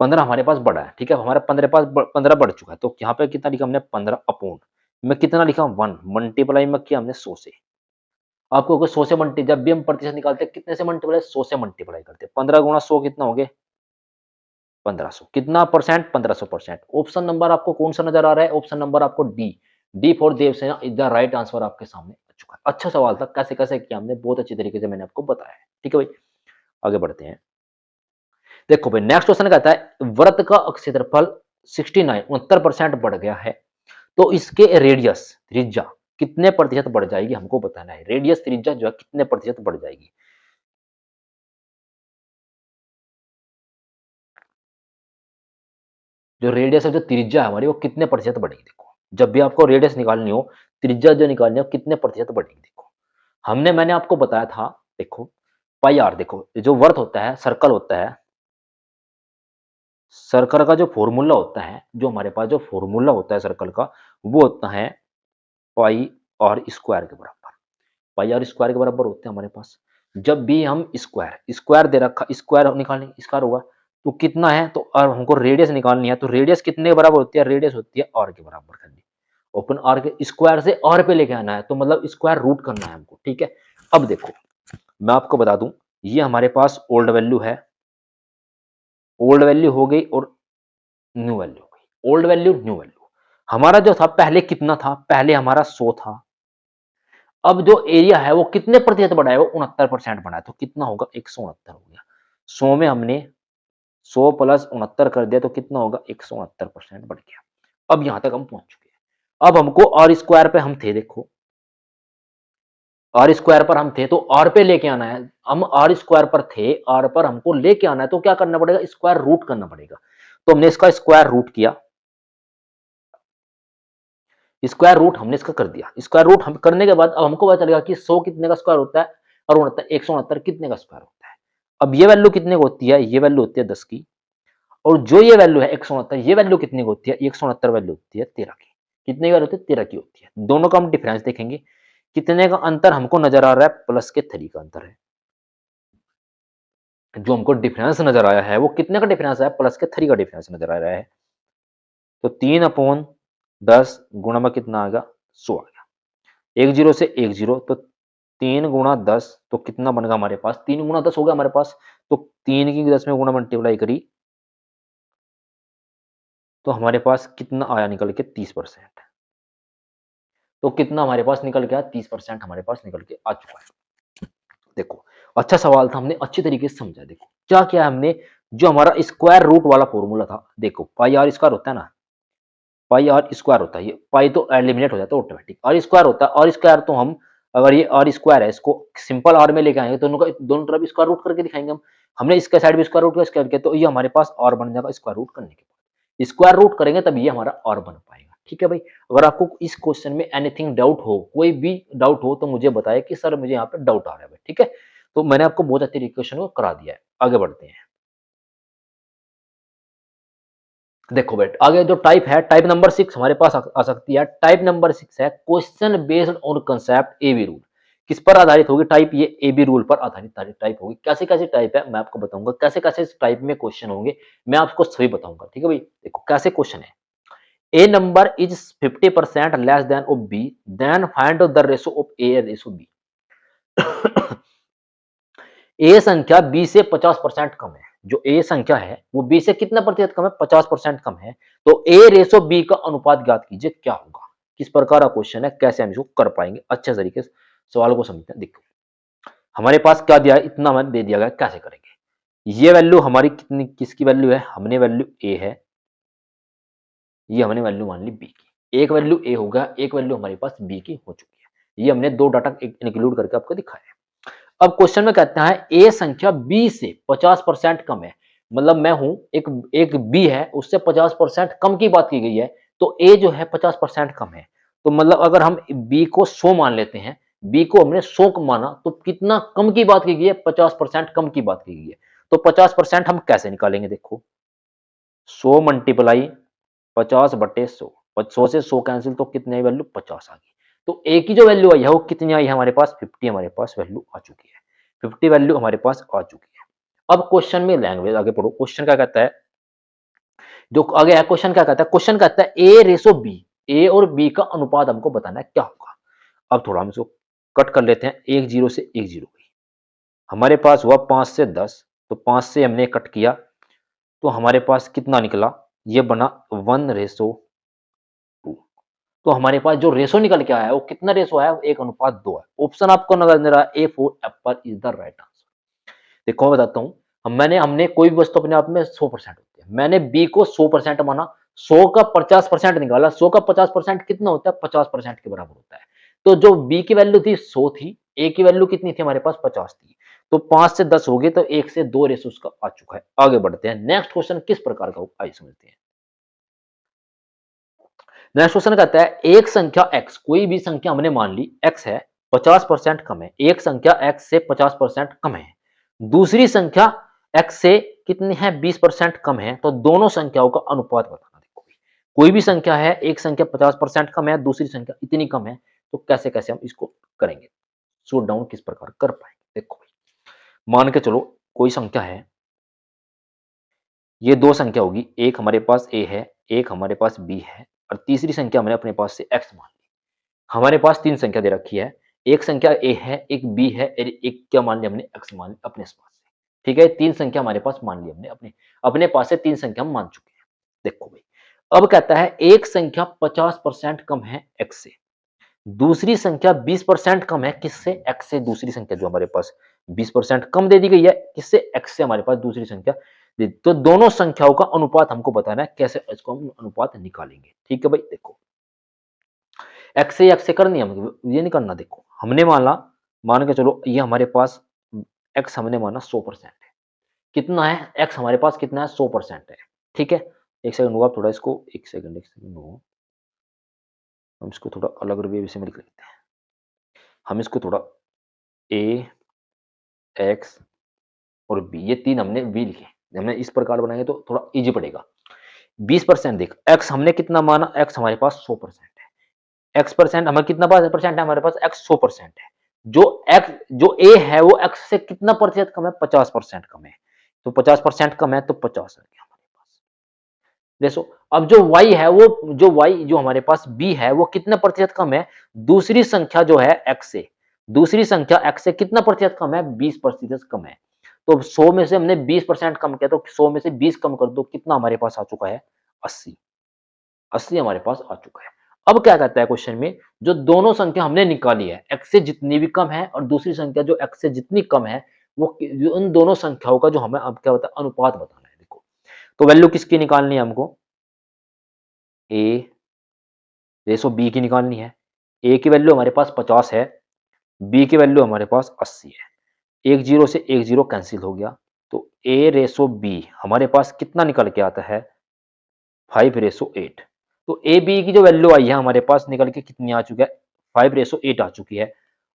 S1: 15 हमारे पास बढ़ा है, ठीक है, हमारा 15 बढ़ चुका है, तो यहाँ पे कितना लिखा हमने, 15 अपॉन में कितना लिखा, 1 मल्टीप्लाई में किया हमने 100 से। आपको अगर 100 से मल्टी, जब भी हम प्रतिशत निकालते हैं कितने से मल्टीप्लाई, 100 से मल्टीप्लाई करते हैं, 15 गुणा 100 कितना हो गए, 1500, कितना परसेंट, 1500%। ऑप्शन नंबर आपको कौन सा नजर आ रहा है, ऑप्शन नंबर आपको D, D for Devasena is the right answer आपके सामने आ चुका है। अच्छा सवाल था, कैसे कैसे किया हमने, बहुत अच्छी तरीके से मैंने आपको बताया है, ठीक है भाई। आगे बढ़ते हैं। देखो भाई नेक्स्ट क्वेश्चन कहता है वृत्त का क्षेत्रफल 69% बढ़ गया है, तो इसके रेडियस त्रिज्या कितने प्रतिशत बढ़ जाएगी, हमको बताना है। रेडियस त्रिज्या जो है कितने प्रतिशत बढ़ जाएगी। जो रेडियस है, जो त्रिज्या है हमारी, वो कितने प्रतिशत बढ़ेगी। देखो जब भी आपको रेडियस निकालनी हो, त्रिज्या जो निकालनी हो, कितने प्रतिशत बढ़ेगी। देखो मैंने आपको बताया था, देखो पाई आर, देखो जो वर्थ होता है, सर्कल होता है, सर्कल का जो फॉर्मूला होता है, जो हमारे पास जो फॉर्मूला होता है सर्कल का, वो होता है पाई आर स्क्वायर के बराबर। पाई आर स्क्वायर के बराबर होते हैं हमारे पास। जब भी हम स्क्वायर स्क्वायर दे रखा, स्क्वायर निकालें, स्क्वायर होगा तो कितना है, तो और हमको रेडियस निकालनी है, तो रेडियस कितने के बराबर होती है, रेडियस होती है आर के बराबर करनी। ओपन आर के स्क्वायर से आर पे लेके आना है, तो मतलब स्क्वायर रूट करना है हमको, ठीक है। अब देखो मैं आपको बता दूं, ये हमारे पास ओल्ड वैल्यू है, ओल्ड वैल्यू हो गई और न्यू वैल्यू हो गई, ओल्ड वैल्यू न्यू वैल्यू। हमारा जो था पहले कितना था, पहले हमारा 100 था, अब जो एरिया है वो कितने प्रतिशत बढ़ा है, वो 69% बढ़ा है, तो कितना होगा, 169 हो गया। 100 में हमने 100 प्लस 69 कर दिया, तो कितना होगा, 169% बढ़ गया। अब यहां तक हम पहुंच चुके हैं। अब हमको आर स्क्वायर पे हम थे, देखो आर स्क्वायर पर हम थे, तो आर पे लेके आना है, हम आर स्क्वायर पर थे, आर पर हमको लेके आना है, तो क्या करना पड़ेगा, स्क्वायर रूट करना पड़ेगा। तो हमने इसका स्क्वायर रूट किया, स्क्वायर रूट हमने इसका कर दिया। स्क्वायर रूट हम करने के बाद अब हमको पता चलेगा कि 100 कितने का स्क्वायर होता है और 169 कितने का स्क्वायर होता है। अब ये वैल्यू कितने की होती है, ये वैल्यू होती है 10 की, और जो ये वैल्यू है 169, ये वैल्यू कितनी की होती है, 169 वैल्यू होती है 13 की। कितने की वैल्यू होती है? 13 की होती है। दोनों का हम डिफरेंस देखेंगे, कितने का अंतर हमको नजर आ रहा है? प्लस के 3 का अंतर है। जो हमको डिफरेंस नजर आया है वो कितने का डिफरेंस है? प्लस के 3 का डिफरेंस नजर आ रहा है। तो 3/10 गुणा में कितना आ गया? 100 आ गया। 1 0 से 1 0, तो 3 गुणा 10 तो कितना बनेगा हमारे पास? 3 गुणा 10 हो गया हमारे पास। तो 3 की 10 में गुणा मल्टीप्लाई करी तो हमारे पास कितना आया निकल के? 30%। तो कितना हमारे पास निकल के आया? 30% हमारे पास निकल के आ चुका है। देखो, अच्छा सवाल था, हमने अच्छी तरीके से समझा। देखो क्या किया हमने, जो हमारा स्क्वायर रूट वाला फॉर्मूला था, देखो पाई आर स्क्वायर होता है ना, पाई आर स्क्वायर होता है, ये पाई तो एलिमिनेट हो जाता है ऑटोमेटिक, आर स्क्वायर होता है। आर स्क्वायर तो हम, अगर ये आर स्क्वायर है, इसको सिंपल आर में लेके आएंगे तो दोनों का, दोनों तरफ स्क्वायर रूट करके दिखाएंगे हम। हमने इसके साइड भी स्क्वायर रूट करके, तो ये हमारे पास आर बन जाएगा स्क्वायर रूट करने के बाद। स्क्वायर रूट करेंगे तब ये हमारा आर बन पाएगा। ठीक है भाई, अगर आपको इस क्वेश्चन में एनीथिंग डाउट हो, कोई भी डाउट हो, तो मुझे बताए कि सर मुझे यहाँ पे डाउट आ रहा है भाई। ठीक है, तो मैंने आपको बहुत अच्छी तरीके क्वेश्चन को करा दिया है। आगे बढ़ते हैं। देखो बेट, आगे जो टाइप है, टाइप नंबर 6 हमारे पास आ सकती है। टाइप नंबर 6 है question based on concept A B rule. किस पर आधारित होगी टाइप? ये ए बी रूल पर आधारित टाइप होगी। कैसे कैसे टाइप है मैं आपको बताऊंगा, कैसे कैसे इस टाइप में क्वेश्चन होंगे मैं आपको सभी बताऊंगा। ठीक है भाई, देखो कैसे क्वेश्चन है। A number is 50% less than of B, then find the ratio of A ratio B. A संख्या बी से 50% कम है। जो ए संख्या है वो बी से कितना प्रतिशत कम है? 50% कम है। तो ए रेशो बी का अनुपात ज्ञात कीजिए, क्या होगा? किस प्रकार का क्वेश्चन है, कैसे हम इसको कर पाएंगे? अच्छे तरीके से सवाल को समझते हैं। देखो हमारे पास क्या दिया है, इतना हमें दे दिया गया, कैसे करेंगे? ये वैल्यू हमारी कितनी, किसकी वैल्यू है? हमने वैल्यू ए है, ये हमने वैल्यू मान ली बी की। एक वैल्यू ए होगा, एक वैल्यू हमारे पास बी की हो चुकी है। ये हमने दो डाटा इंक्लूड करके आपको दिखाया है। अब क्वेश्चन में कहता है ए संख्या बी से 50% कम है। मतलब मैं हूं एक, एक बी है, उससे 50% कम की बात की गई है। तो ए जो है 50% कम है। तो मतलब अगर हम बी को 100 मान लेते हैं, बी को हमने 100 माना, तो कितना कम की बात की गई है? 50% कम की बात की गई है। तो 50% हम कैसे निकालेंगे? देखो 100 मल्टीप्लाई 50/100, 100 से 100 कैंसिल, तो कितनी आई वैल्यू? 50 आ गई। तो ए की जो वैल्यू आई है वो कितनी आई है हमारे पास? 50 हमारे पास वैल्यू आ चुकी है। 50 वैल्यू हमारे पास आ चुकी है। अब क्वेश्चन में लैंग्वेज आगे पढ़ो। क्वेश्चन क्या कहता है, जो आगे है क्वेश्चन क्या कहता है? क्वेश्चन कहता है ए रेशो बी, ए और बी का अनुपात हमको बताना है, क्या होगा? अब थोड़ा हम इसको कट कर लेते हैं। 1 0 से 1 0 गई, हमारे पास हुआ 5 से 10, तो 5 से हमने कट किया तो हमारे पास कितना निकला? ये बना 1:2। तो हमारे पास जो रेशो निकल के आया है वो कितना रेशो आया? 1:2 है। ऑप्शन आपको नजर नहीं रहा, A for Apple is the right answer. देखो मैं बताता हूँ, हमने कोई भी वस्तु अपने आप में 100% होती है। मैंने बी को 100% माना, 100 का 50% निकाला, 100 का 50% कितना होता है? 50% के बराबर होता है। तो जो बी की वैल्यू थी 100 थी, ए की वैल्यू कितनी थी हमारे पास? 50 थी। तो 5 से 10 हो गए, तो 1 से 2 रेशो उसका आ चुका है। आगे बढ़ते हैं। नेक्स्ट क्वेश्चन किस प्रकार का होगा आइए समझते हैं। नेक्स्ट क्वेश्चन कहता है एक संख्या x, कोई भी संख्या हमने मान ली x है, 50% कम है। एक संख्या x से 50% कम है, दूसरी संख्या x से कितनी है? 20% कम है। तो दोनों संख्याओं का अनुपात बताना। देखो कोई भी संख्या है, एक संख्या 50% कम है, दूसरी संख्या इतनी कम है, तो कैसे कैसे हम इसको करेंगे, शूट डाउन किस प्रकार कर पाएंगे? देखो मान के चलो कोई संख्या है, ये दो संख्या होगी, एक हमारे पास a है, एक हमारे पास b है, और तीसरी संख्या हमने अपने पास से x मान ली। हमारे पास तीन संख्या दे रखी है, एक संख्या a है, एक b है, और एक क्या मान लिया हमने? x मान लिया अपने पास से। ठीक है, तीन संख्या हमारे पास मान ली हमने, अपने अपने पास से तीन संख्या हम मान चुके हैं। देखो भाई, अब कहता है एक संख्या 50% कम है x से, दूसरी संख्या 20% कम है किससे? x से। दूसरी संख्या जो हमारे पास 20% कम दे दी गई है, किससे? x से हमारे पास दूसरी संख्या। तो दोनों संख्याओं का अनुपात हमको बताना है, कैसे इसको हम अनुपात निकालेंगे। ठीक है भाई, देखो x से x से करनी है, हमको ये नहीं करना। देखो हमने माना, मान के चलो ये हमारे पास x हमने माना 100% है। कितना है x हमारे पास? कितना है? 100% है। ठीक है, एक सेकंड हुआ, थोड़ा इसको, एक सेकंड हुआ, हम इसको थोड़ा अलग वे से लिख लेते हैं। हम इसको थोड़ा a x और b, ये तीन हमने v लिखे, हमने इस प्रकार बनाएंगे तो थोड़ा इजी पड़ेगा। 20% देख, x हमने कितना माना? x हमारे पास 100% है। x% हमें कितना परसेंट है, हमारे पास x 100% है। जो a है वो x से कितना प्रतिशत कम है, 50% कम है। तो 50% कम है तो 50 आ गया हमारे पास। देखो अब जो y है वो जो हमारे पास b है वो कितना प्रतिशत कम है, दूसरी संख्या जो है x से, दूसरी संख्या x से कितना प्रतिशत कम है, 20% कम है। तो 100 में से हमने 20% कम किया तो 100 में से 20 कम कर दो, कितना हमारे पास आ चुका है, 80। 80 हमारे पास आ चुका है। अब क्या कहता है क्वेश्चन में, जो दोनों संख्या हमने निकाली है x से जितनी भी कम है और दूसरी संख्या जो x से जितनी कम है, वो उन दोनों संख्याओं का जो हमें अब क्या होता है, अनुपात बताना है। देखो तो वैल्यू किसकी निकालनी है हमको, a रेशो b की निकालनी है। a की वैल्यू हमारे पास 50 है, b की वैल्यू हमारे पास 80 है। एक जीरो से एक जीरो कैंसिल हो गया, तो a रेशो b हमारे पास कितना निकल के आता है, 5:8। तो ए बी की जो वैल्यू आई है हमारे पास निकल के कितनी आ चुकी है, 5:8 आ चुकी है।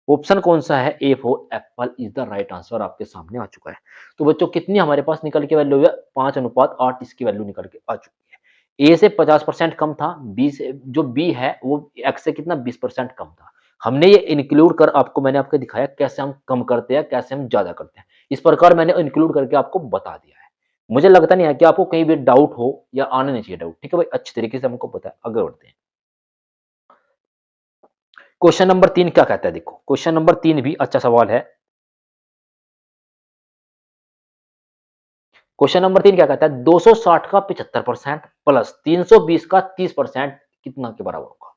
S1: ऑप्शन कौन सा है, A for Apple is the right answer आपके सामने आ चुका है। तो बच्चों कितनी हमारे पास निकल के वैल्यू है, 5:8 इसकी वैल्यू निकल के आ चुकी है। ए से 50% कम था, बी से जो बी है वो एक्स से कितना 20% कम था। हमने ये इंक्लूड कर आपको मैंने आपको दिखाया कैसे हम कम करते हैं, कैसे हम ज्यादा करते हैं। इस प्रकार मैंने इंक्लूड करके आपको बता दिया है। मुझे लगता नहीं है कि आपको कहीं भी डाउट हो या आने नहीं चाहिए डाउट। ठीक है भाई, अच्छी तरीके से हमको पता है। आगे बढ़ते हैं। क्वेश्चन नंबर 3 क्या कहता है, देखो क्वेश्चन नंबर 3 भी अच्छा सवाल है। क्वेश्चन नंबर 3 क्या कहता है, 260 का 75% प्लस 320 का 30% कितना के बराबर होगा।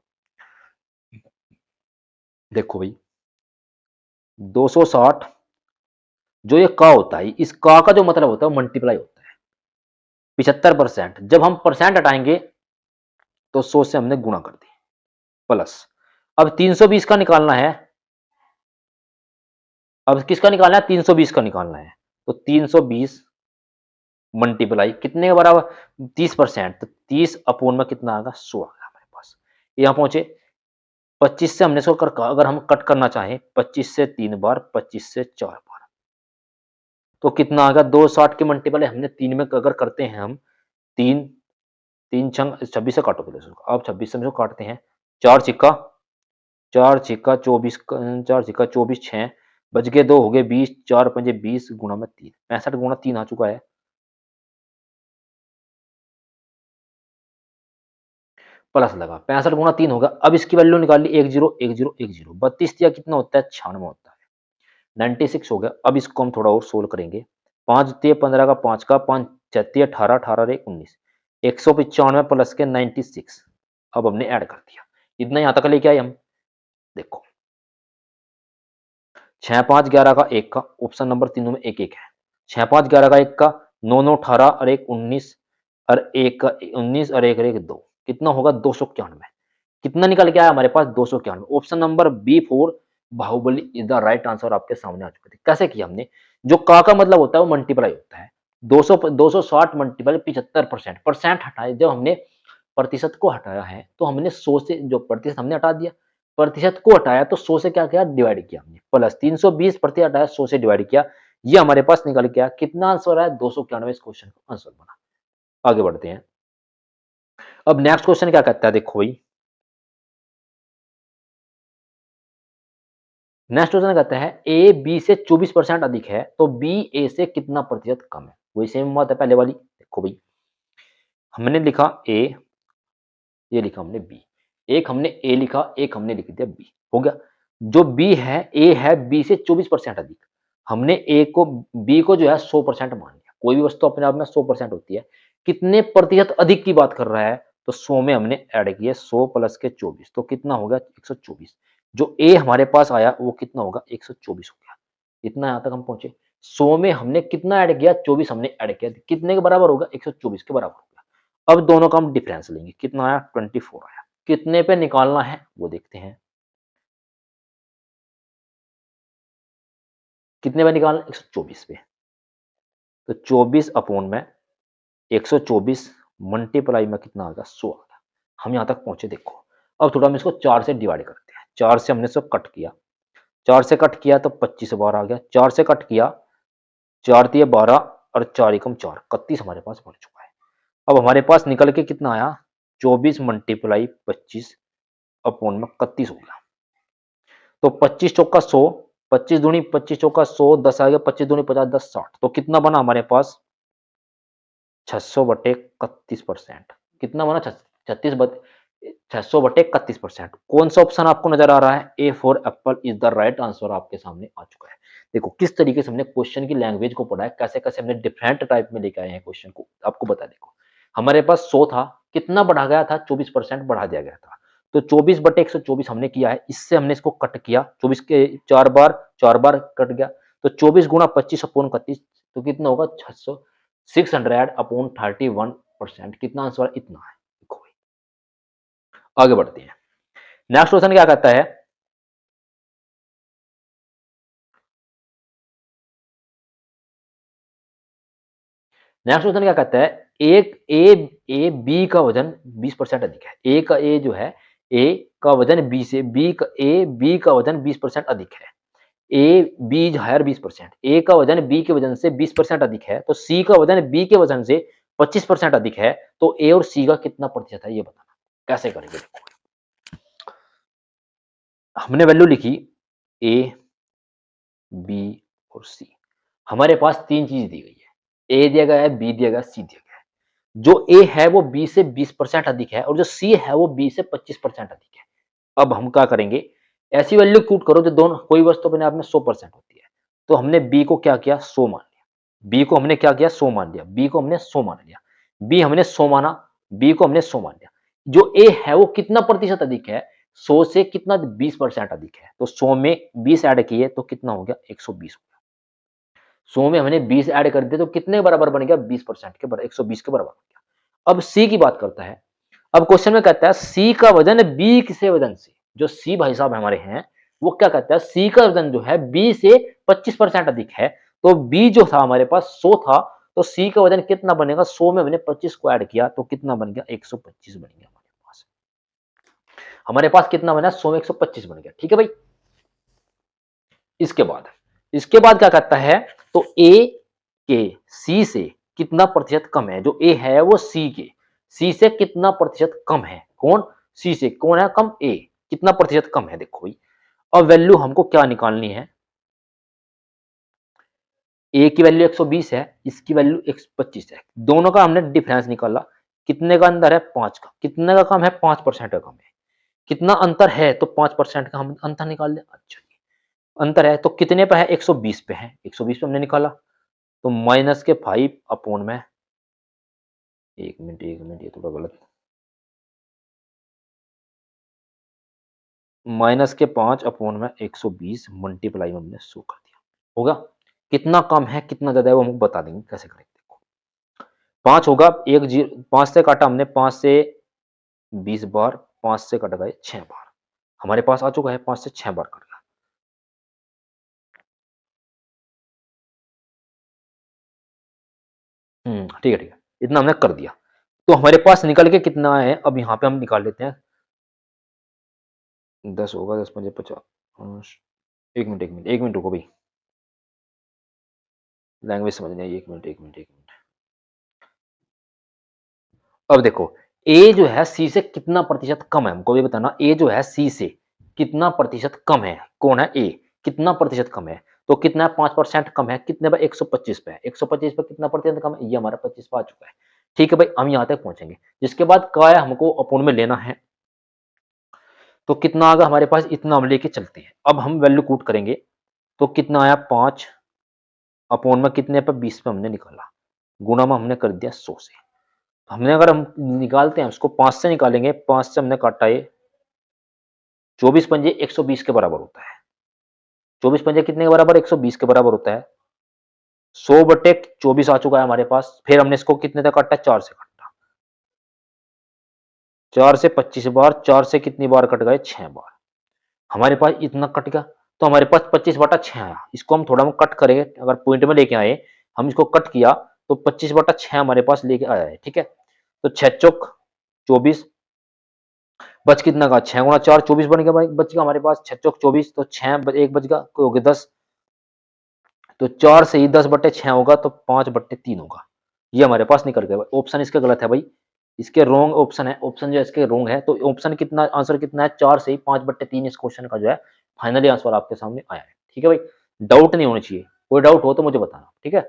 S1: देखो भाई 260 जो ये का होता है, इस का जो मतलब होता है मल्टीप्लाई होता है। 75% जब हम परसेंट हटाएंगे तो 100 से हमने गुणा कर दी, प्लस अब 320 का निकालना है। अब किसका निकालना है, 320 का निकालना है। तो 320 मल्टीप्लाई कितने के बराबर, 30%। तो 30 अपोन में कितना आएगा, 100 आ गया हमारे पास। यहाँ पहुंचे 25 से हमने इसको अगर हम कट करना चाहें, 25 से 3 बार, 25 से 4 बार, तो कितना आएगा, 260 के मल्टीप्लाई हमने 3 में अगर करते हैं हम, 3 3 छंग 26 से काटो पहले इसको। अब 26 से हम इसको काटते हैं, 4 छिक्का 24, 4 छिक्का 24, 6 बच गए 2 हो गए 20, 4 पंजे 20 गुणा में 3, 65 गुणा 3 आ चुका है। प्लस लगा 65 गुणा 3 होगा। अब इसकी वैल्यू निकाल ली, 10 10 10 32 दिया कितना होता है, 96 होता है, 96 हो गया। अब इसको हम थोड़ा और सोल्व करेंगे। 5 तिया 15 का 5 का 5 छत्ती 18 18 एक 19, 195 प्लस के 96। अब हमने ऐड कर दिया, इतना यहाँ तक लेके आए हम। देखो 6 5 11 का 1 का, ऑप्शन नंबर तीनों में 1 1 है। 6 5 11 का 1 का, 9 9 18 और 1 19 और 1 का 19 और 1 1 2, कितना होगा 291। कितना निकल के आया हमारे पास, 291। Option number B for Baahubali is the right answer आपके सामने आ चुके थे। कैसे किया हमने, जो का मतलब होता है वो मल्टीप्लाई होता है। 260 मल्टीप्लाई 75%, परसेंट हटाए जब हमने प्रतिशत को हटाया है, तो हमने 100 से जो प्रतिशत हमने हटा दिया, प्रतिशत को हटाया तो 100 से क्या किया, डिवाइड किया हमने, प्लस 320 प्रतिशत हटाया 100 से डिवाइड किया। ये हमारे पास निकल गया, कितना आंसर है, 291 इस क्वेश्चन का आंसर बना। आगे बढ़ते हैं। अब नेक्स्ट क्वेश्चन क्या कहता है, देखो भाई नेक्स्ट क्वेश्चन कहता है ए बी से 24% अधिक है तो बी ए से कितना प्रतिशत कम है। वही सेम बात है पहले वाली। देखो भाई हमने लिखा ए, ये लिखा हमने बी, एक हमने ए लिखा, एक हमने लिख दिया बी, हो गया। जो बी है, ए है बी से 24% अधिक, हमने ए को बी को जो है 100% मान लिया। कोई भी वस्तु अपने आप में 100% होती है। कितने प्रतिशत अधिक की बात कर रहा है, तो 100 में हमने ऐड किया 100 प्लस के 24, तो कितना होगा 124। जो ए हमारे पास आया वो कितना होगा, 124 हो गया। इतना यहाँ तक हम पहुंचे। 100 में हमने कितना ऐड किया, 24 हमने ऐड किया, कितने के बराबर होगा, 124 के बराबर होगा। अब दोनों का हम डिफरेंस लेंगे, कितना आया 24 आया। कितने पे निकालना है वो देखते हैं। कितने पे निकालना, 124 पे। तो 24 अपॉन में 124 मल्टीप्लाई में कितना आ गया, 100 आ गया। हम यहाँ तक पहुंचे। देखो अब थोड़ा हम इसको 4 से डिवाइड करते हैं। 4 से हमने इसको कट किया, 4 से कट किया तो 25 बार आ गया। 4 से कट किया, 4 तिया 12 और 4 एकम 4, 31 हमारे पास बन चुका है। अब हमारे पास निकल के कितना आया, 24 मल्टीप्लाई 25 अपॉन में 31 हो गया। तो 25 चौका 100, 25 दूनी 25 चौका 100, 10 आ गया, 25 दूनी 50, 10 60। तो कितना बना हमारे पास 600/31%। कितना बना 600/31%। कौन सा ऑप्शन आपको नजर आ रहा है? A for Apple is the right answer आपके सामने आ चुका है। देखो किस तरीके से हमने क्वेश्चन की लैंग्वेज को पढ़ा है, कैसे कैसे हमने डिफरेंट टाइप में लेके आए हैं क्वेश्चन को, आपको बता। देखो हमारे पास 100 था, कितना बढ़ा गया था? 24% बढ़ा दिया गया था। तो 24/124 हमने किया है, इससे हमने इसको कट किया, 24 के 4 बार कट गया, तो 24 गुणा 25/31, तो कितना होगा 600/31%। कितना आंसर? इतना है। देखो भाई आगे बढ़ते हैं। नेक्स्ट क्वेश्चन क्या कहता है? नेक्स्ट क्वेश्चन क्या कहता है? एक ए बी का वजन 20% अधिक है। ए का ए जो है, ए का वजन बी से, बी का वजन 20% अधिक है। ए बी हायर 20%, ए का वजन बी के वजन से 20% अधिक है, तो सी का वजन बी के वजन से 25% अधिक है, तो ए और सी का कितना प्रतिशत है ये बताना। कैसे करेंगे? देखो हमने वैल्यू लिखी ए बी और सी। हमारे पास तीन चीज दी गई है, ए दिया गया है, बी दिया गया, सी दिया गया है। जो ए है वो बी से 20% अधिक है, और जो सी है वो बी से 25% अधिक है। अब हम क्या करेंगे? ऐसी वैल्यू पुट करो जो दोनों, कोई वस्तु अपने आप में 100% होती है। तो हमने बी को क्या किया? 100 मान लिया। बी को हमने क्या किया? 100 मान लिया। बी को हमने 100 मान लिया। बी हमने 100 माना, बी को हमने 100 मान लिया। जो ए है वो कितना प्रतिशत अधिक है? 100 से कितना? 20% अधिक है। तो 100 में 20 ऐड किए तो कितना हो गया? 120 हो गया। 100 में हमने 20 ऐड कर दिए तो कितने बराबर बन गया? 20% के बराबर, 120 के बराबर बन गया। अब सी की बात करता है। अब क्वेश्चन में कहता है सी का वजन बी किसे वजन से, जो सी भाई साहब हमारे हैं, वो क्या कहता है? सी का वजन जो है बी से 25% अधिक है। तो बी जो था हमारे पास 100 था, तो सी का वजन कितना बनेगा? 100 में हमने 25 को ऐड किया तो कितना बन गया? 125 बन गया हमारे पास कितना बना? 100 में 125 बन गया। ठीक है भाई। इसके बाद क्या कहता है? तो ए के सी से कितना प्रतिशत कम है? जो ए है वो सी से कितना प्रतिशत कम है? कौन? सी से। कौन है कम? ए। कितना प्रतिशत कम है? देखो भाई अब वैल्यू हमको क्या निकालनी है? ए की वैल्यू 120 है, इसकी वैल्यू 125 है। दोनों का हमने डिफरेंस निकाला। कितने का अंतर है? 5 का। कितने का कम है? 5% का कम है। कितना अंतर है? तो 5% का हम अंतर निकाल लें। अच्छा अंतर है तो कितने पे है? 120 पे है। 120 पे हमने निकाला तो माइनस के 5 अपॉन में, एक मिनट ये थोड़ा गलत, माइनस के 5 अपॉन में 120 मल्टीप्लाई में हमने 100 कर दिया। होगा कितना कम है कितना ज्यादा है वो हमको बता देंगे कैसे करेंगे। देखो 5 होगा, 5 से काटा हमने, 5 से 20 बार, 5 से कट गए 6 बार। हमारे पास आ चुका है 5 से 6 बार कट गया। ठीक है इतना हमने कर दिया। तो हमारे पास निकल के कितना है? अब यहाँ पे हम निकाल लेते हैं। 10 होगा, 10 पंजे 50। एक मिनट रुको भाई, लैंग्वेज समझने आई। एक मिनट। अब देखो ए जो है सी से कितना प्रतिशत कम है, हमको भी बताना। ए जो है सी से कितना प्रतिशत कम है? कौन है? ए। कितना प्रतिशत कम है? तो कितना है? 5% कम है। कितने पे? 125 पे है। 125 पे कितना प्रतिशत कम है? ये हमारा 25 पे आ चुका है। ठीक है भाई हम यहाँ तक पहुंचेंगे। जिसके बाद काय हमको अपूर्ण में लेना है। तो कितना आगा हमारे पास? इतना हम लेके चलते हैं। अब हम वैल्यू कूट करेंगे तो कितना आया? 5 अपूर्ण में कितने पे? 20 पे हमने निकाला, गुणा में हमने कर दिया 100 से। हमने अगर हम निकालते हैं उसको 5 से निकालेंगे, 5 से हमने काटा ये 24 पंजे 120 के बराबर होता है। 24 पंजे कितने के बराबर? 120 के बराबर होता है। 100/24 आ चुका है हमारे पास। फिर हमने इसको कितने तक काटा? 4 से काटा। 4 से 25 बार, 4 से कितनी बार कट गए? 6 बार। हमारे पास इतना कट गया तो हमारे पास 25/6 आया। इसको हम थोड़ा कट करेंगे, अगर पॉइंट में लेके आए, हम इसको कट किया तो 25/6 हमारे पास लेके आया है। ठीक है तो 6 चौक 24, बच कितना का? 6 गुणा 4 24 बन गया भाई। बच गया हमारे पास 6 चौक 24, तो 6 एक बच गया, हो गया 10। तो 4 से ही 10/6 होगा तो 5/3 होगा। ये हमारे पास निकल गया। ऑप्शन इसका गलत है भाई। इसके रॉन्ग ऑप्शन है, ऑप्शन जो है इसके रॉन्ग है, तो ऑप्शन कितना, आंसर कितना है 4 से ही 5/3 इस क्वेश्चन का जो है फाइनली आंसर आपके सामने आया है। ठीक है भाई, डाउट नहीं होना चाहिए, कोई डाउट हो तो मुझे बताना। ठीक है,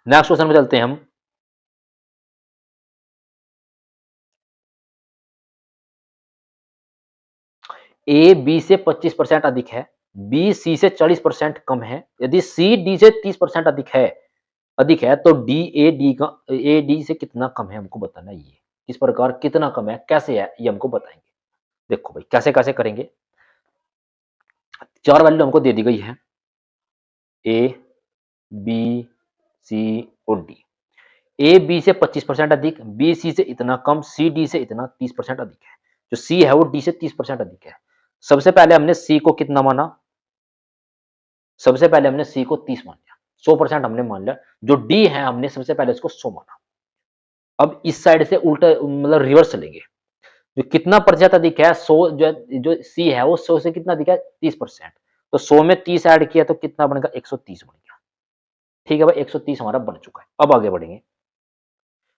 S1: नेक्स्ट क्वेश्चन में चलते हैं हम। ए बी से 25% अधिक है, बी सी से 40% कम है, यदि सी डी से 30% अधिक है तो ए डी से कितना कम है, हमको बताना है। ये किस प्रकार कितना कम है, कैसे है, ये हमको बताएंगे। देखो भाई कैसे कैसे करेंगे, 4 वैल्यू हमको दे दी गई है, ए बी सी और डी। ए बी से 25% अधिक, बी सी से इतना कम, सी डी से इतना 30% अधिक है। जो सी है वो डी से 30% अधिक है। सबसे पहले हमने सी को कितना माना, सबसे पहले हमने सी को 30 मान लिया, 100% हमने मान लिया। जो डी है हमने सबसे पहले इसको 100 माना। अब इस साइड से उल्टा मतलब रिवर्स चलेंगे, जो कितना प्रतिशत अधिक है, 100 जो सी है वो 100 से कितना अधिक है, 30%। तो 100 में 30 ऐड किया तो कितना बनेगा, 130 बन गया। ठीक है भाई, 130 हमारा बन चुका है। अब आगे बढ़ेंगे।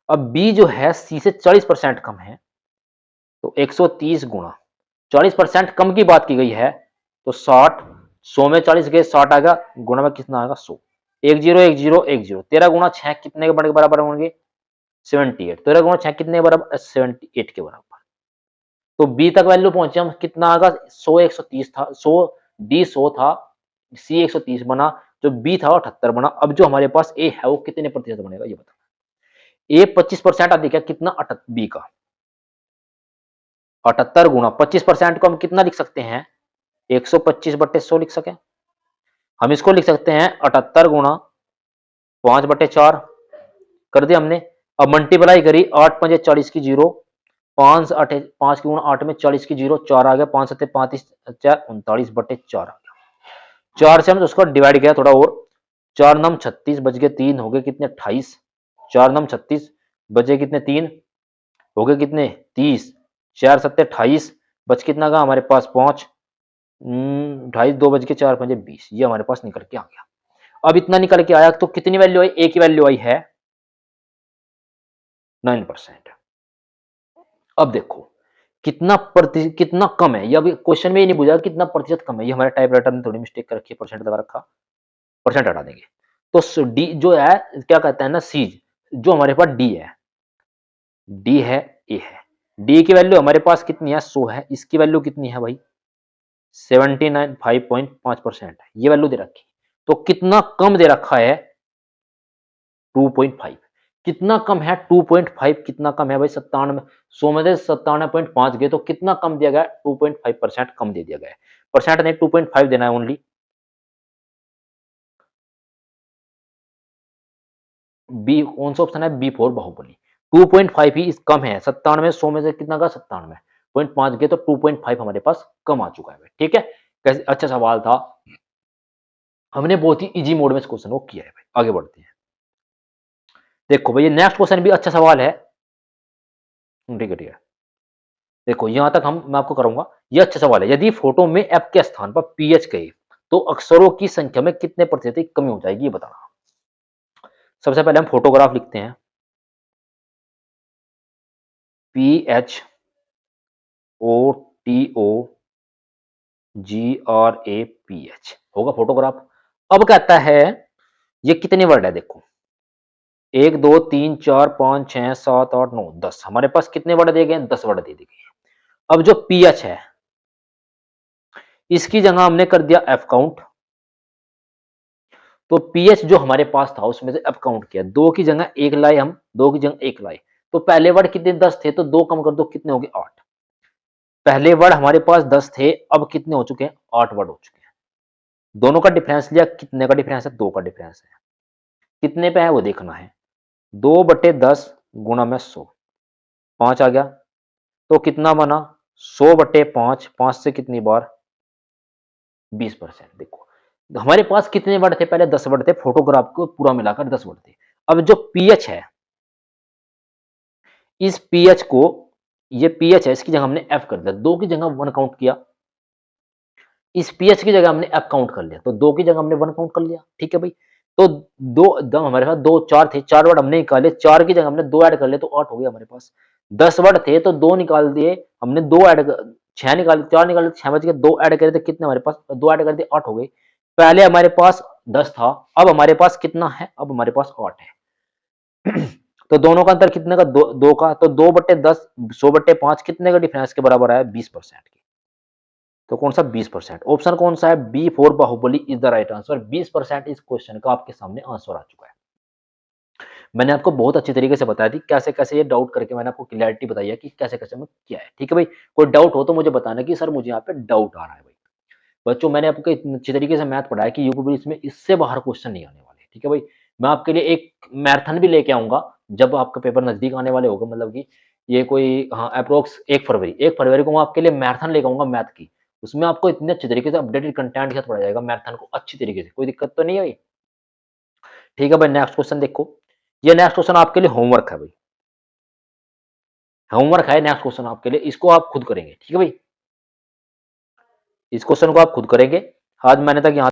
S1: अब बी जो है सी से 40% कम है, तो 130 गुणा 40% कम की बात की गई है, तो 60, 100 में 40 गए, 60 आ गया, गुणा में कितना आएगा 100, 10 10 10, 13 गुणा 6 कितने के बराबर होंगे, 78, 13 गुणा 6 कितने के बराबर, 78 के बराबर। तो बी तक वैल्यू पहुंचे हम, कितना आएगा 100, 130 था, 100 डी 100 था, सी 130 बना, जो बी था वो 78 बना। अब जो हमारे पास ए है वो कितने प्रतिशत बनेगा ये बता। ए 25% अधिक है, कितना बी का 78 गुणा 25% को हम कितना लिख सकते हैं, 125/100 लिख सके। हम इसको लिख सकते हैं 78 गुणा 5/4 कर दिया हमने। अब मल्टीप्लाई करी, 8 5 40 की जीरो, 5 8 5 की गुणा 8 में 40 की जीरो, 4 आ गया, 5 7 35 4 39/4 आ गया। 4 से हम उसको डिवाइड किया थोड़ा और, 4 नम 36 बच गए 3 हो गए कितने 28, 4 नम 36 बचे कितने 3 हो गए कितने 30, 4 7 28 बच कितना का हमारे पास 5, 28 2 बज के 4 5 20, ये हमारे पास निकल के आ गया। अब इतना निकल के आया तो कितनी वैल्यू आई, ए की वैल्यू आई है 9%। अब देखो कितना कम है, ये अभी क्वेश्चन में ये नहीं पूछा कितना प्रतिशत कम है, ये हमारे टाइपराइटर ने थोड़ी मिस्टेक कर रखी है, परसेंट लगा रखा, परसेंट हटा देंगे। तो डी जो है क्या कहता है ना, सी जो हमारे पास डी है, डी है ए है, डी की वैल्यू हमारे पास कितनी है 100 है, इसकी वैल्यू कितनी है भाई 79 5.5% है, ये वैल्यू दे रखी। तो कितना कम दे रखा है 2.5, कितना कम है 2.5, कितना कम है भाई 97, 100 में से 97.5 गए तो कितना कम दिया गया 2.5% कम दे दिया गया है, परसेंट नहीं 2.5 देना है ओनली। बी कौन सा ऑप्शन है, बी फॉर बाहुबली, 2.5 ही इस कम है, 97 100 में से कितना का 97.5 गए तो 2.5 हमारे पास कम आ चुका है। ठीक है, कैसे अच्छा सवाल था, हमने बहुत ही इजी मोड में इस क्वेश्चन को किया है भाई। आगे बढ़ते हैं, देखो भाई नेक्स्ट क्वेश्चन भी अच्छा सवाल है। ठीक है ठीक है, देखो यहां तक मैं आपको करूंगा, ये अच्छा सवाल है। यदि फोटो में एफ के स्थान पर पीएच कहे तो अक्षरों की संख्या में कितने प्रतिशत की कमी हो जाएगी ये बताना। सबसे पहले हम फोटोग्राफ लिखते हैं, P H O T O G R A P H होगा फोटोग्राफ। अब कहता है ये कितने वर्ड है, देखो 1 2 3 4 5 6 7 8 9 10, हमारे पास कितने वर्ड दिए गए 10 वर्ड दे दिए गए। अब जो पीएच है इसकी जगह हमने कर दिया एफ काउंट, तो पीएच जो हमारे पास था उसमें से एफ काउंट किया, 2 की जगह 1 लाए हम, 2 की जगह 1 लाए, तो पहले वर्ड कितने 10 थे तो 2 कम कर दो कितने हो गए 8। पहले वर्ड हमारे पास 10 थे, अब कितने हो चुके हैं 8 वर्ड हो चुके हैं। दोनों का डिफरेंस लिया, कितने का डिफरेंस है 2 का डिफरेंस है, कितने पे है वो देखना है, 2/10 गुणा में 100, 5 आ गया, तो कितना बना 100/5, 5 से कितनी बार 20%। देखो हमारे पास कितने वर्ड थे, पहले 10 वर्ड थे, फोटोग्राफ को पूरा मिलाकर 10 वर्ड थे। अब जो पीएच है, इस पीएच को, ये पीएच है इसकी जगह हमने एफ कर दिया, 2 की जगह 1 काउंट किया, इस पीएच की जगह हमने एफ काउंट कर लिया, तो 2 की जगह हमने 1 काउंट कर लिया। ठीक है भाई, तो दो दम हमारे पास 2 4 थे, 4 वर्ड हमने निकाले, 4 की जगह हमने 2 ऐड कर लिए तो 8 हो गए हमारे पास। 10 वर्ड थे तो 2 निकाल दिए, हमने 2 ऐड क 6 निकाले, 4 निकाले, 6 बच गए, 2 ऐड करे तो कितने हमारे पास, 2 ऐड कर दिए 8 हो गए। पहले हमारे पास 10 था, अब हमारे पास कितना है? अब हमारे पास 8 है। तो दोनों का अंतर कितने का? 2 का। तो 2/10 100/5 कितने का डिफरेंस के बराबर आया? 20% के। तो कौन सा? 20%। ऑप्शन कौन सा है? B for Baahubali is the right answer. 20% इस क्वेश्चन का आपके सामने आंसर आ चुका है। मैंने आपको बहुत अच्छी तरीके से बताया थी कैसे-कैसे ये डाउट करके मैंने आपको क्लैरिटी बताई है कि कैसे-कैसे में किया है। ठीक है भाई? कोई डाउट हो तो मुझे बताना कि सर मुझे यहाँ पे डाउट आ रहा है भाई। बच्चों मैंने आपको इतनी अच्छी तरीके से मैथ पढ़ाया कि यूपीएससी में इससे बाहर क्वेश्चन नहीं आने वाले। ठीक है भाई? मैं आपके लिए एक मैराथन भी लेके आऊँगा जब आपका पेपर नज़दीक आने वाले होगा, मतलब कि ये कोई हाँ, एप्रोक्स 1 फरवरी को मैं आपके लिए मैराथन लेके आऊँगा मैथ की। उसमें आपको इतने अच्छे तरीके से अपडेटेड कंटेंट के साथ पढ़ाया जाएगा मैराथन को अच्छी तरीके से। कोई दिक्कत तो नहीं है भाई? ठीक है भाई, नेक्स्ट क्वेश्चन देखो। ये नेक्स्ट क्वेश्चन आपके लिए होमवर्क है भाई। होमवर्क है नेक्स्ट क्वेश्चन आपके लिए, इसको आप खुद करेंगे। ठीक है भाई? इस क्वेश्चन को आप खुद करेंगे। आज मैंने तक यहाँ